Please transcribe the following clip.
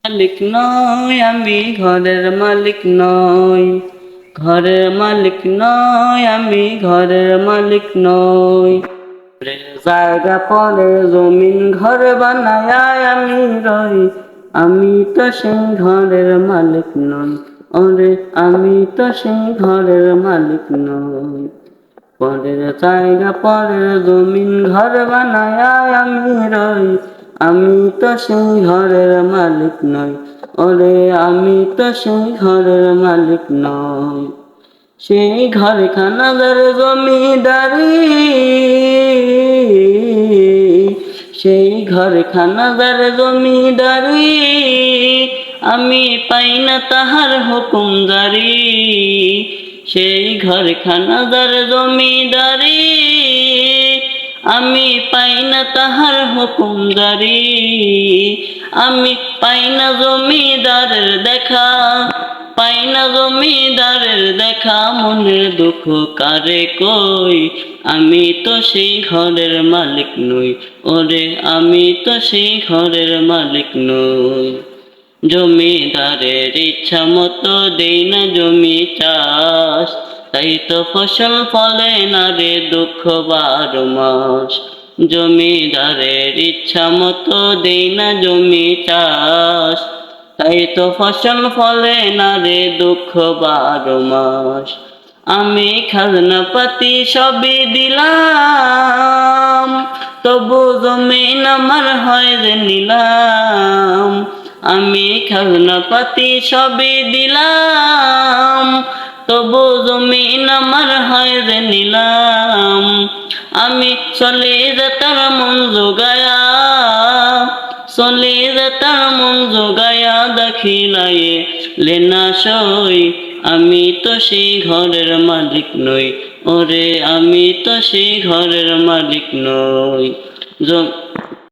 মালিক নয়, আমি ঘরের মালিক নই, ঘরের মালিক নয়, আমি ঘরের মালিক নই। জায়গা পরে জমিন ঘর বানায় আমি রই, আমি তো সেই ঘরের মালিক নই। ওরে আমি তো সেই ঘরের মালিক নই। পরের জায়গা পরের জমিন ঘর বানায় আমি রই, আমি তো সেই ঘরের মালিক নই। ওরে আমি তো সেই ঘরের মালিক নই। সেই ঘরখানাদার জমিদারি, সেই ঘরখানাদার জমিদারি, আমি পাই না তাহার হুকুম জারি। সেই ঘরখানাদার জমিদারি, আমি পাই না তাহার হুকুম জারি। আমি পাই না জমিদারের দেখা, পাই না জমিদারের দেখা, মনের দুঃখ কারে কই। আমি তো সেই ঘরের মালিক নই, ওরে আমি তো সেই ঘরের মালিক নই। জমিদারের ইচ্ছা মতো দেই না জমি চাষ, তাই তো ফসল ফলে না রে দুঃখ 12 মাস। জমিদারের ইচ্ছা মতো দেই না জমি চাষ, তাই তো ফসল ফলে না রে দুঃখ 12 মাস। আমি খাজনা পাতি সবই দিলাম, তবু জমিন আমার হয় যে নিলাম। আমি খাজনা পাতি সবই দিলাম, তবু জমিন আমার হয় যে নিলাম। আমি চলে যেতার মন জোগায়া, চলে যেতার মন জোগায়া দাখিলায়ে লেনা সই। আমি তো সেই ঘরের মালিক নই, ওরে আমি তো সেই ঘরের মালিক নই।